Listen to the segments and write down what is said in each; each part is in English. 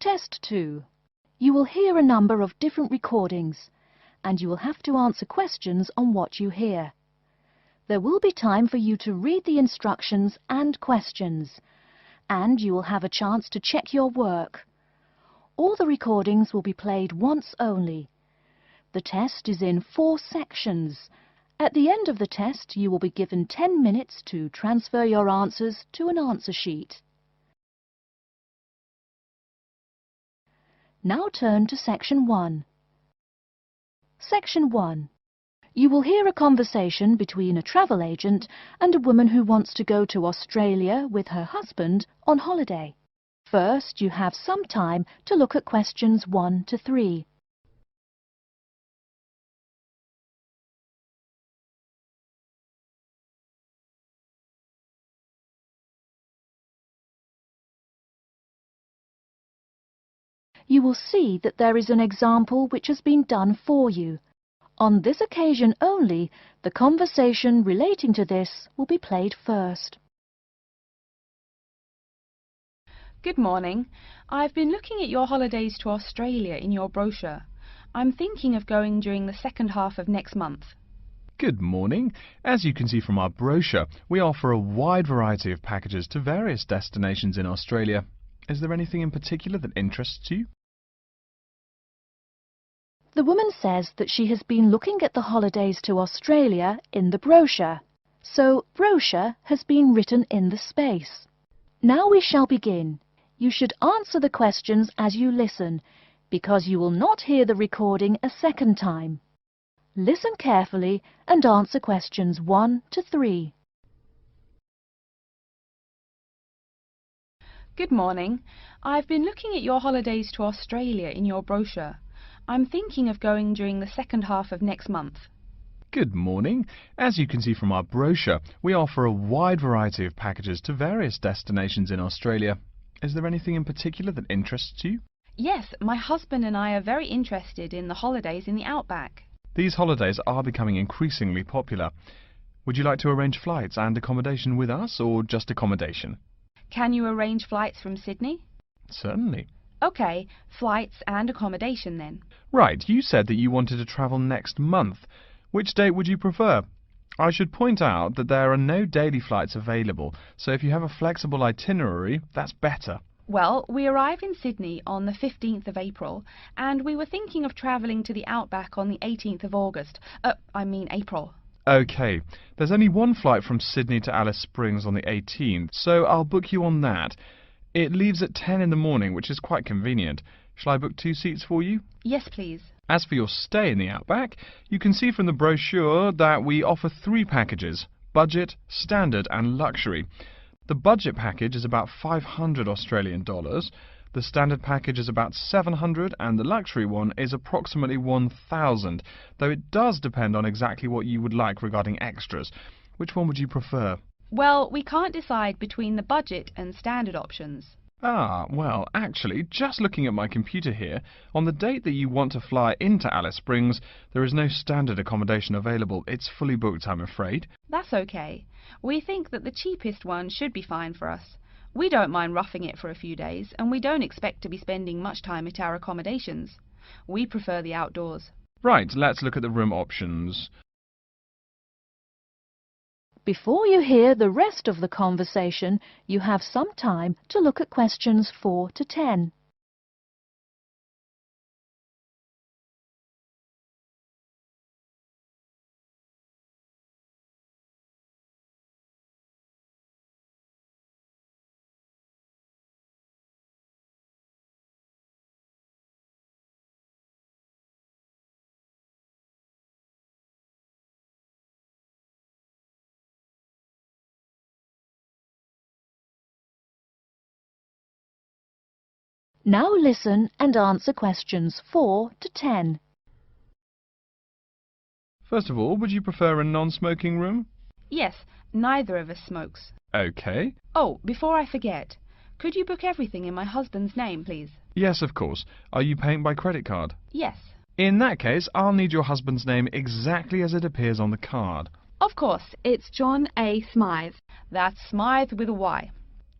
Test 2. You will hear a number of different recordings, and you will have to answer questions on what you hear. There will be time for you to read the instructions and questions, and you will have a chance to check your work. All the recordings will be played once only. The test is in 4 sections. At the end of the test, you will be given 10 minutes to transfer your answers to an answer sheet. Now turn to Section 1. Section 1. You will hear a conversation between a travel agent and a woman who wants to go to Australia with her husband on holiday. First, you have some time to look at questions 1 to 3. You will see that there is an example which has been done for you. On this occasion only, the conversation relating to this will be played first. Good morning. I've been looking at your holidays to Australia in your brochure. I'm thinking of going during the second half of next month. Good morning. As you can see from our brochure, we offer a wide variety of packages to various destinations in Australia. Is there anything in particular that interests you? The woman says that she has been looking at the holidays to Australia in the brochure, so brochure has been written in the space. Now we shall begin. You should answer the questions as you listen, because you will not hear the recording a second time. Listen carefully and answer questions 1 to 3. Good morning. I've been looking at your holidays to Australia in your brochure. I'm thinking of going during the second half of next month. Good morning. As you can see from our brochure, we offer a wide variety of packages to various destinations in Australia. Is there anything in particular that interests you? Yes, my husband and I are very interested in the holidays in the outback. These holidays are becoming increasingly popular. Would you like to arrange flights and accommodation with us, or just accommodation? Can you arrange flights from Sydney? Certainly. OK, flights and accommodation then. Right, you said that you wanted to travel next month. Which date would you prefer? I should point out that there are no daily flights available, so if you have a flexible itinerary, that's better. Well, we arrive in Sydney on the 15th of April, and we were thinking of travelling to the outback on the 18th of August. April. OK, there's only one flight from Sydney to Alice Springs on the 18th, so I'll book you on that. It leaves at 10 in the morning, which is quite convenient. Shall I book 2 seats for you? Yes, please. As for your stay in the outback, you can see from the brochure that we offer 3 packages: budget, standard and luxury. The budget package is about $500 Australian dollars, the standard package is about $700 and the luxury one is approximately $1,000, though it does depend on exactly what you would like regarding extras. Which one would you prefer? Well, we can't decide between the budget and standard options. Ah, well, actually, just looking at my computer here, on the date that you want to fly into Alice Springs, there is no standard accommodation available. It's fully booked, I'm afraid. That's okay. We think that the cheapest one should be fine for us. We don't mind roughing it for a few days, and we don't expect to be spending much time at our accommodations. We prefer the outdoors. Right, let's look at the room options. Before you hear the rest of the conversation, you have some time to look at questions 4 to 10. Now listen and answer questions 4 to 10. First of all, would you prefer a non-smoking room? Yes, neither of us smokes. OK. Oh, before I forget, could you book everything in my husband's name, please? Yes, of course. Are you paying by credit card? Yes. In that case, I'll need your husband's name exactly as it appears on the card. Of course, it's John A. Smythe. That's Smythe with a Y.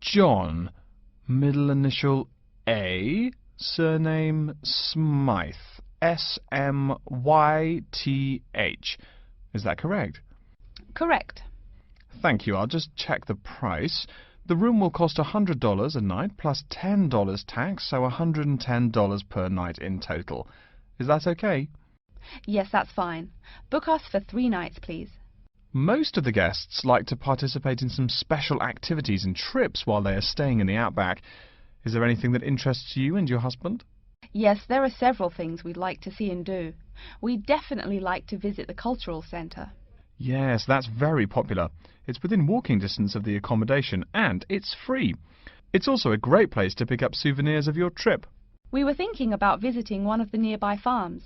John. Middle initial A. Surname Smythe. S-M-Y-T-H. Is that correct? Correct. Thank you. I'll just check the price. The room will cost $100 a night plus $10 tax, so $110 per night in total. Is that okay? Yes, that's fine. Book us for 3 nights, please. Most of the guests like to participate in some special activities and trips while they are staying in the outback. Is there anything that interests you and your husband? Yes, there are several things we'd like to see and do. We'd definitely like to visit the cultural centre. Yes, that's very popular. It's within walking distance of the accommodation and it's free. It's also a great place to pick up souvenirs of your trip. We were thinking about visiting one of the nearby farms.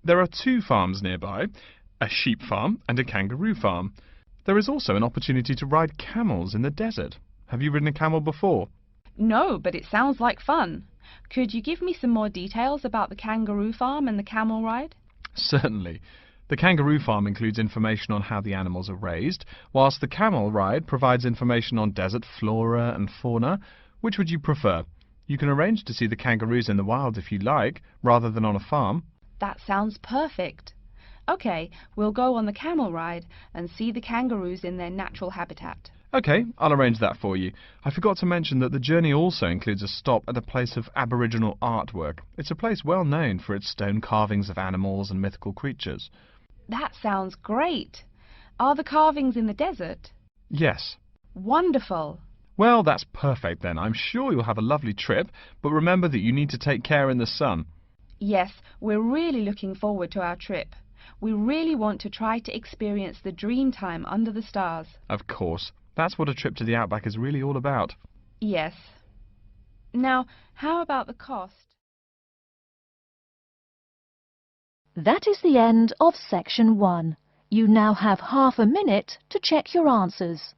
There are 2 farms nearby, a sheep farm and a kangaroo farm. There is also an opportunity to ride camels in the desert. Have you ridden a camel before? No, but it sounds like fun. Could you give me some more details about the kangaroo farm and the camel ride? Certainly. The kangaroo farm includes information on how the animals are raised, whilst the camel ride provides information on desert flora and fauna. Which would you prefer? You can arrange to see the kangaroos in the wild if you like, rather than on a farm. That sounds perfect. OK, we'll go on the camel ride and see the kangaroos in their natural habitat. OK, I'll arrange that for you. I forgot to mention that the journey also includes a stop at a place of Aboriginal artwork. It's a place well known for its stone carvings of animals and mythical creatures. That sounds great. Are the carvings in the desert? Yes. Wonderful. Well, that's perfect then. I'm sure you'll have a lovely trip, but remember that you need to take care in the sun. Yes, we're really looking forward to our trip. We really want to try to experience the dream time under the stars. Of course. That's what a trip to the outback is really all about. Yes. Now, how about the cost? That is the end of section 1. You now have half a minute to check your answers.